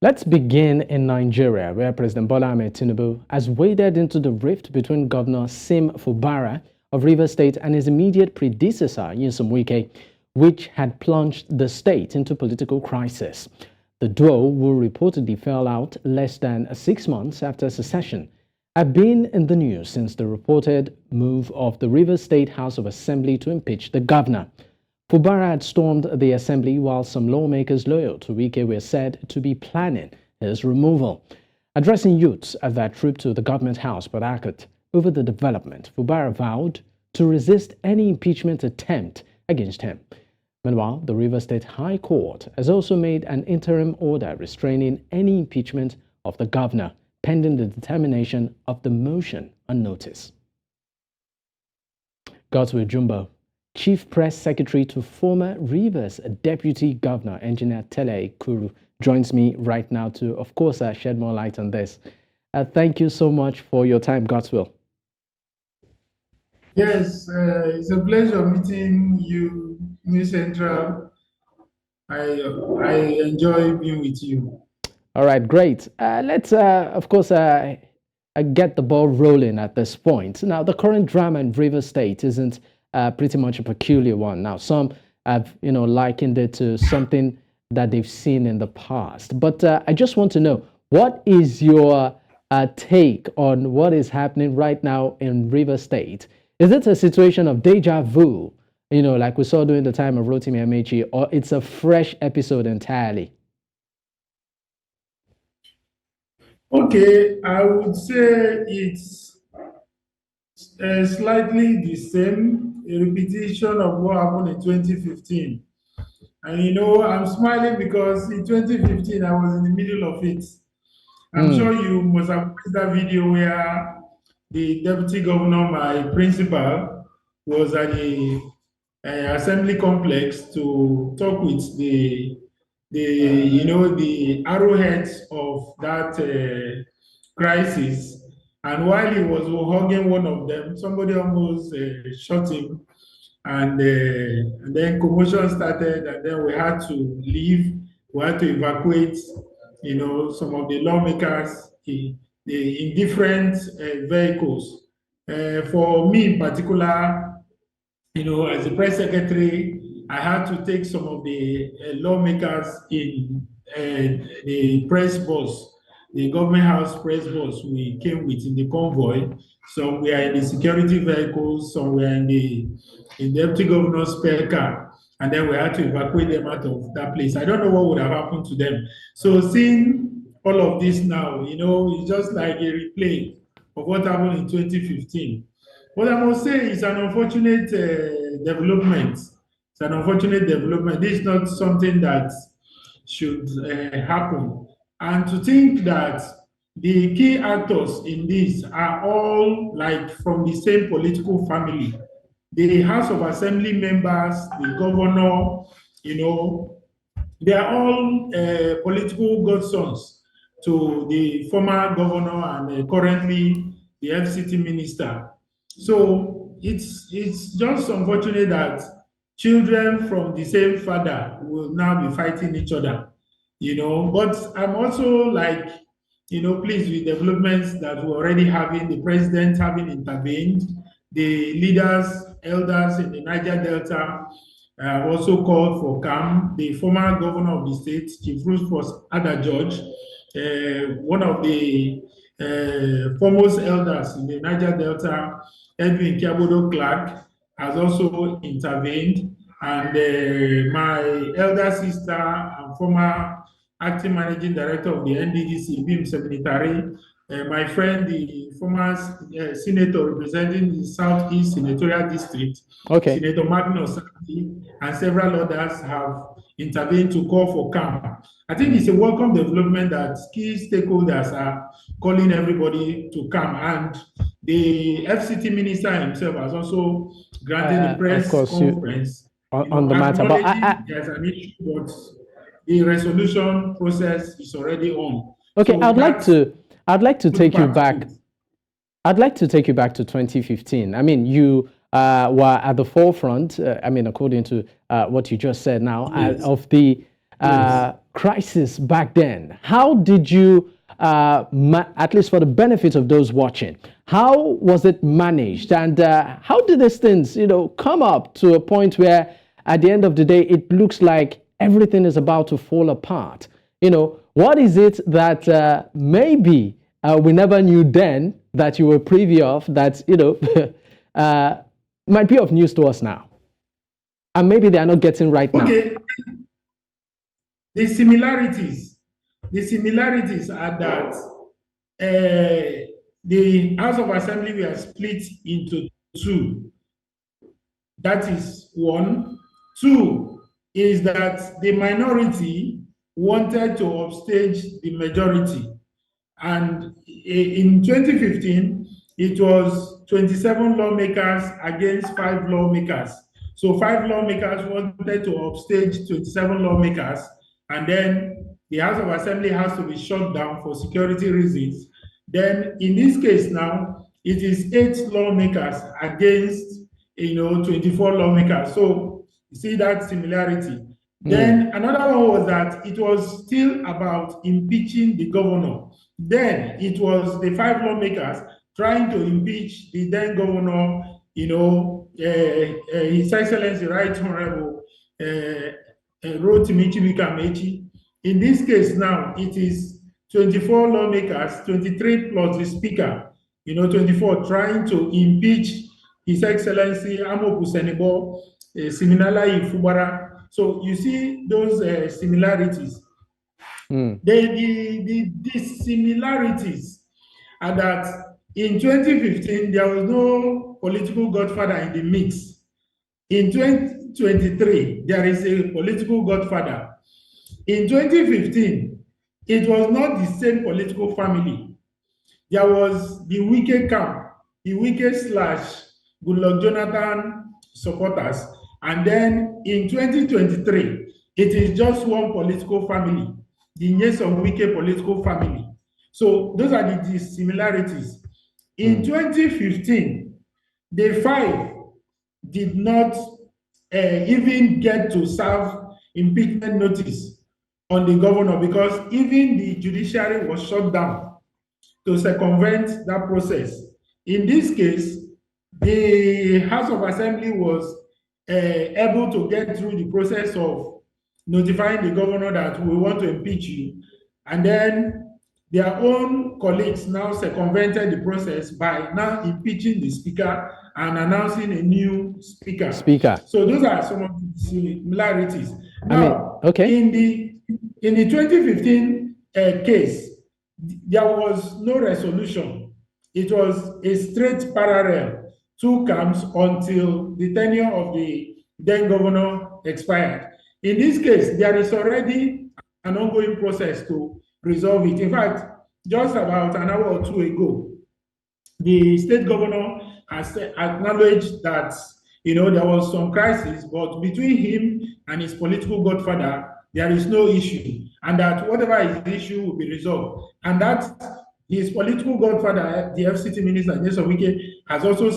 Let's begin in Nigeria, where President Bola Ahmed Tinubu has waded into the rift between Governor Sim Fubara of Rivers State and his immediate predecessor, Nyesom Wike, which had plunged the state into political crisis. The duo, who reportedly fell out less than 6 months after secession, have been in the news since the reported move of the Rivers State House of Assembly to impeach the governor. Fubara had stormed the assembly while some lawmakers loyal to Wike were said to be planning his removal. Addressing youths at their trip to the government house, Port Harcourt, over the development, Fubara vowed to resist any impeachment attempt against him. Meanwhile, the Rivers State High Court has also made an interim order restraining any impeachment of the governor, pending the determination of the motion on notice. Godswill Jumbo, Chief Press Secretary to former Rivers Deputy Governor, Engineer Tele Ikuru, joins me right now to, of course, shed more light on this. Thank you so much for your time, Godswill. Yes, it's a pleasure meeting you, New Central. I enjoy being with you. All right, great. Let's, of course, get the ball rolling at this point. Now, the current drama in Rivers State isn't pretty much a peculiar one. Now, some have, likened it to something that they've seen in the past. But I just want to know, what is your take on what is happening right now in Rivers State? Is it a situation of deja vu, like we saw during the time of Rotimi Amechi, or it's a fresh episode entirely? Okay, I would say it's slightly the same, a repetition of what happened in 2015. And I'm smiling because in 2015, I was in the middle of it. I'm sure you must have watched that video where the deputy governor, my principal, was at the assembly complex to talk with the arrowheads of that crisis. And while he was hugging one of them, somebody almost shot him. And then commotion started, and then we had to leave. We had to evacuate, some of the lawmakers in different vehicles. For me in particular, as the press secretary, I had to take some of the lawmakers in the press bus, the government house press bus we came with in the convoy. Some were in the security vehicles, some were in the deputy governor's spare car, and then we had to evacuate them out of that place. I don't know what would have happened to them. So seeing all of this now, it's just like a replay of what happened in 2015. What I must say is an unfortunate development. It's an unfortunate development. This is not something that should happen. And to think that the key actors in this are all like from the same political family. The House of Assembly members, the governor, they are all political godsons to the former governor and currently the FCT minister. So it's just unfortunate that children from the same father will now be fighting each other, But I'm also pleased with developments that we're already having, the president having intervened, the leaders, elders in the Niger Delta also called for calm. The former governor of the state, Chief Rufus Ada George, one of the foremost elders in the Niger Delta, Edwin Kiabodo Clark, has also intervened. And my elder sister and former acting managing director of the NDDC, BIM Secretary, my friend, the former senator representing the Southeast Senatorial District, Okay. Senator Magnus Saki, and several others have intervened to call for calm. I think it's a welcome development that key stakeholders are calling everybody to calm. And the FCT minister himself has also granted a press conference on the matter. But there's an issue, but the resolution process is already on. Okay, So I'd like to take you back. I'd like to take you back to 2015. I mean, you were at the forefront. According to what you just said now, yes. of the crisis back then. How did you, at least for the benefit of those watching, how was it managed, and how did these things, come up to a point where, at the end of the day, it looks like everything is about to fall apart? What is it that maybe we never knew then that you were privy of that might be of news to us now, and maybe they are not getting right now? Okay, the similarities are that the House of Assembly were split into two. That is one. Two is that the minority wanted to upstage the majority. And in 2015, it was 27 lawmakers against 5 lawmakers. So 5 lawmakers wanted to upstage 27 lawmakers, and then the House of Assembly has to be shut down for security reasons. Then in this case now, it is 8 lawmakers against 24 lawmakers. So you see that similarity. Then another one was that it was still about impeaching the governor. Then it was the 5 lawmakers trying to impeach the then governor, His Excellency Right Honorable Rotimi Chibikamechi. In this case now, it is 24 lawmakers, 23 plus the speaker, 24, trying to impeach His Excellency Amoku Senebo, Siminala Ifubara. So you see those similarities. The similarities are that in 2015, there was no political godfather in the mix. In 2023, there is a political godfather. In 2015, it was not the same political family. There was the Wike camp, the Wike / Goodluck Jonathan supporters. And then in 2023, it is just one political family, the Nyesom Wike political family. So those are the similarities. In 2015, the 5 did not even get to serve impeachment notice on the governor, because even the judiciary was shut down to circumvent that process. In this case, the House of Assembly was able to get through the process of notifying the governor that we want to impeach you, and then their own colleagues now circumvented the process by now impeaching the speaker and announcing a new speaker. So those are some of the similarities. Now, in the 2015 case, there was no resolution. It was a straight parallel, 2 camps until the tenure of the then governor expired. In this case, there is already an ongoing process to resolve it. In fact, just about an hour or 2 ago, the state governor has acknowledged that there was some crisis, but between him and his political godfather, there is no issue, and that whatever is the issue will be resolved. And that his political godfather, the FCT minister, Nyesom Wike, has also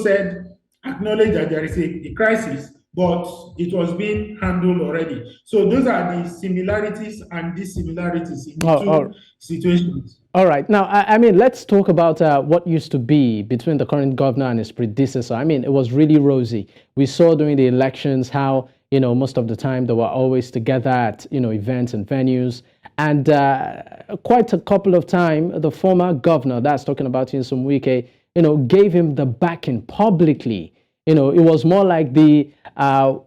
acknowledged that there is a crisis, but it was being handled already. So those are the similarities and dissimilarities in the two situations. All right. Now, I mean, let's talk about what used to be between the current governor and his predecessor. I mean, it was really rosy. We saw during the elections how, most of the time they were always together at, events and venues. And quite a couple of times, the former governor, that's talking about Nyesom Wike, gave him the backing publicly. It was more like the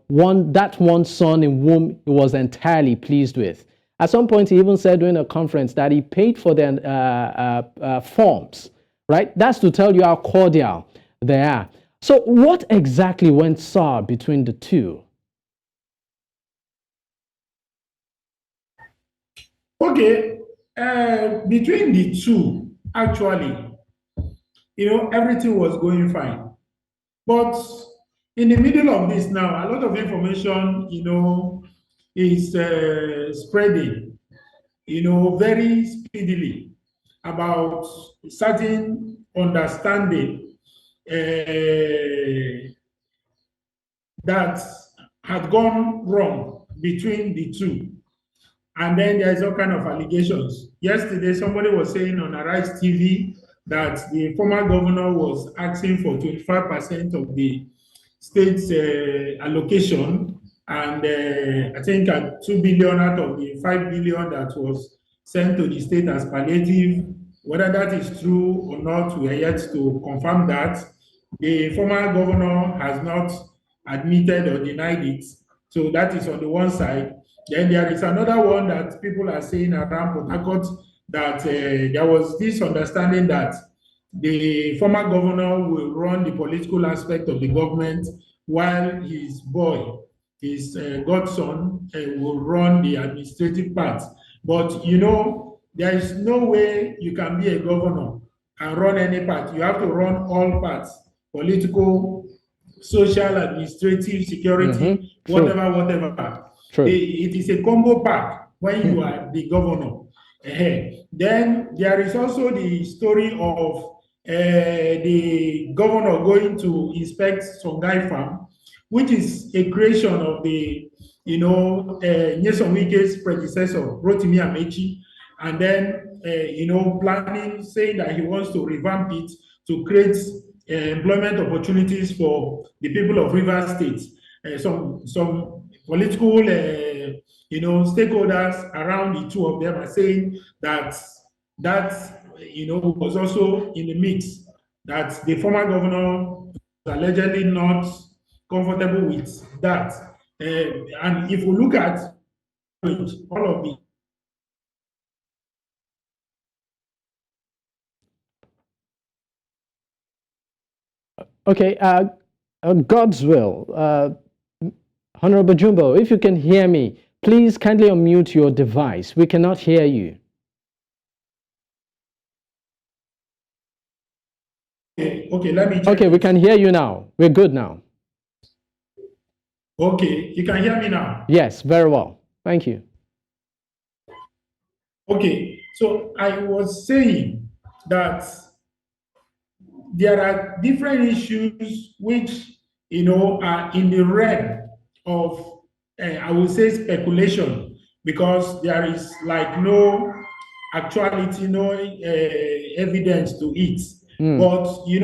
one son in whom he was entirely pleased with. At some point, he even said during a conference that he paid for their forms, right? That's to tell you how cordial they are. So what exactly went sour between the two? Okay, between the two, actually, everything was going fine. But in the middle of this now, a lot of information, is spreading, very speedily about certain understanding that had gone wrong between the two. And then there's all kind of allegations. Yesterday, somebody was saying on Arise TV that the former governor was asking for 25% of the state's allocation, and I think at 2 billion out of the 5 billion that was sent to the state as palliative. Whether that is true or not, we are yet to confirm that. The former governor has not admitted or denied it. So that is on the one side. Then there is another one that people are saying around Port Harcourt, that there was this understanding that the former governor will run the political aspect of the government, while his boy, his godson, will run the administrative part. But you know, there is no way you can be a governor and run any part. You have to run all parts: political, social, administrative, security, whatever. True. It is a combo pack when you are the governor. Then there is also the story of the governor going to inspect Songhai farm, which is a creation of the, Nyesom Wike's predecessor, Rotimi Amechi, and then, planning, saying that he wants to revamp it to create employment opportunities for the people of Rivers State. Some political, stakeholders around the two of them are saying that was also in the mix, that the former governor was allegedly not comfortable with that. And if we look at all of the Okay, Godswill, Honorable Jumbo, if you can hear me, please kindly unmute your device. We cannot hear you. Okay, let me check. Okay, we can hear you now. We're good now. Okay, you can hear me now? Yes, very well. Thank you. Okay, so I was saying that there are different issues which, are in the realm of, I would say, speculation, because there is like no actuality, no evidence to it. But, in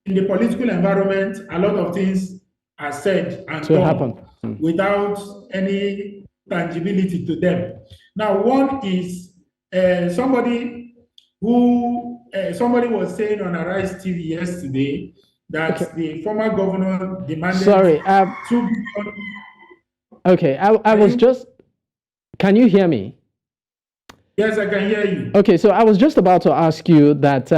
the political environment, a lot of things are said and done without any tangibility to them. Now, one is somebody was saying on Arise TV yesterday that the former governor demanded. Sorry. Okay, I was just. Can you hear me? Yes, I can hear you. Okay, so I was just about to ask you that.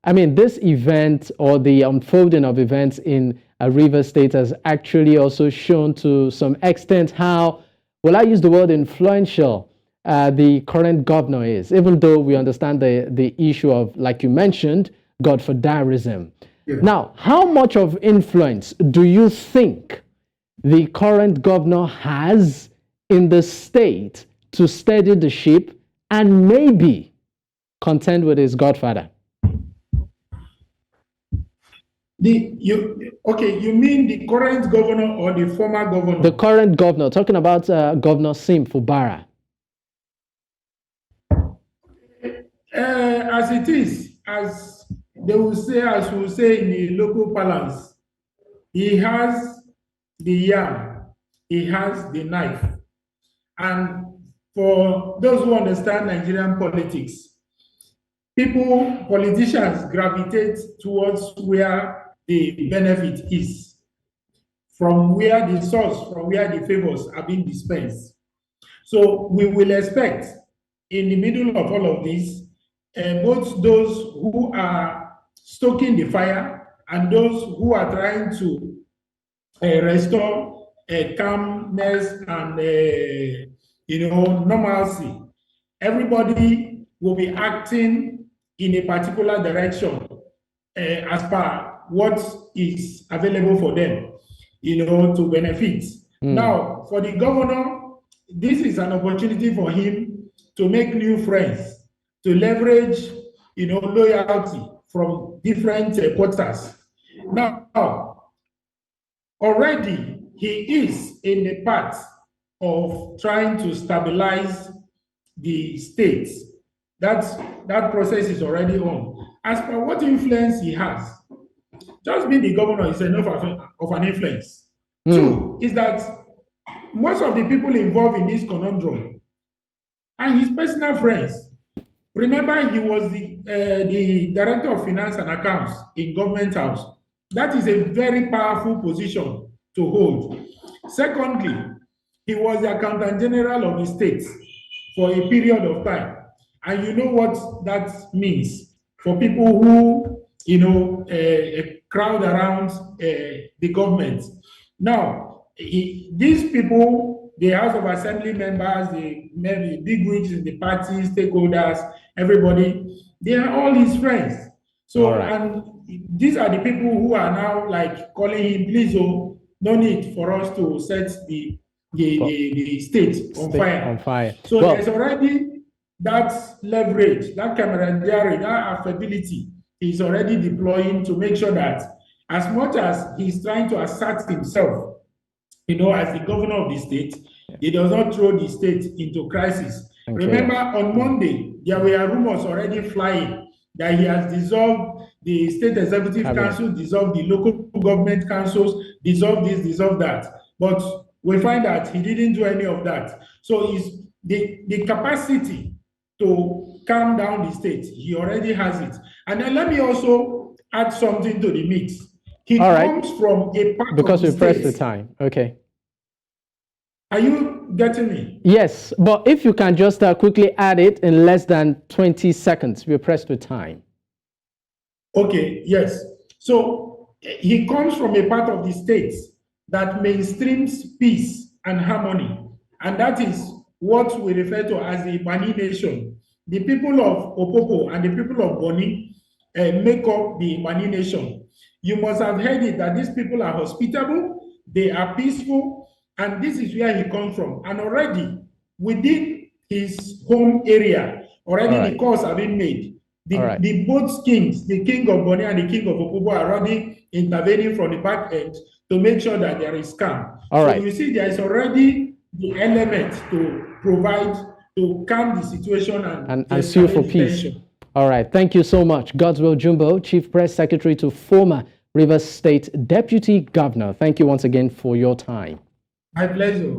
This event or the unfolding of events in Rivers State has actually also shown to some extent how, well, I use the word influential, the current governor is, even though we understand the issue of, like you mentioned, Godfatherism. Yeah. Now, how much of influence do you think the current governor has in the state to steady the ship and maybe contend with his godfather? You mean the current governor or the former governor? The current governor, talking about Governor Sim Fubara. As it is, as they will say, as we say in the local parlance, he has the yam, he has the knife. And for those who understand Nigerian politics, politicians gravitate towards where the benefit is, from where the source, from where the favors are being dispensed. So we will expect in the middle of all of this, both those who are stoking the fire and those who are trying to restore calmness and normalcy, everybody will be acting in a particular direction as per what is available for them, to benefit. Now, for the governor, this is an opportunity for him to make new friends, to leverage, loyalty from different quarters. Now, already he is in the path of trying to stabilize the states. That process is already on. As per what influence he has, just being the governor is enough of an influence. Two is that most of the people involved in this conundrum are his personal friends. Remember, he was the director of finance and accounts in government house. That is a very powerful position to hold. Secondly, he was the accountant general of the state for a period of time. And you know what that means for people who, crowd around the government. Now, these people, the House of Assembly members, the maybe bigwigs in the party, stakeholders, everybody, they are all his friends. So, and these are the people who are now like calling him, please, oh, no need for us to set the state on fire. So there's already that leverage, that camaraderie, that affability is already deploying to make sure that as much as he's trying to assert himself, as the governor of the state, he does not throw the state into crisis. Okay. Remember, on Monday, there were rumors already flying that he has dissolved the state executive council, dissolved the local government councils, dissolved this, dissolved that. But we find that he didn't do any of that. So the capacity to calm down the state, he already has it. And then let me also add something to the mix. He comes from a part because of the we pressed the time. Okay. Are you getting me? Yes, but if you can just quickly add it in less than 20 seconds, we're pressed with time. Okay, yes. So he comes from a part of the state that mainstreams peace and harmony, and that is what we refer to as the Bani Nation. The people of Opopo and the people of Boni make up the Bani Nation. You must have heard it that these people are hospitable, they are peaceful, and this is where he comes from. And already within his home area, the calls have been made. The both kings, the king of Boni and the king of Opopo, are already intervening from the back end to make sure that there is calm. You see, there is already the element to provide to calm the situation and sue for peace. Tension. All right. Thank you so much. Godswill Jumbo, Chief Press Secretary to former Rivers State Deputy Governor. Thank you once again for your time. My pleasure.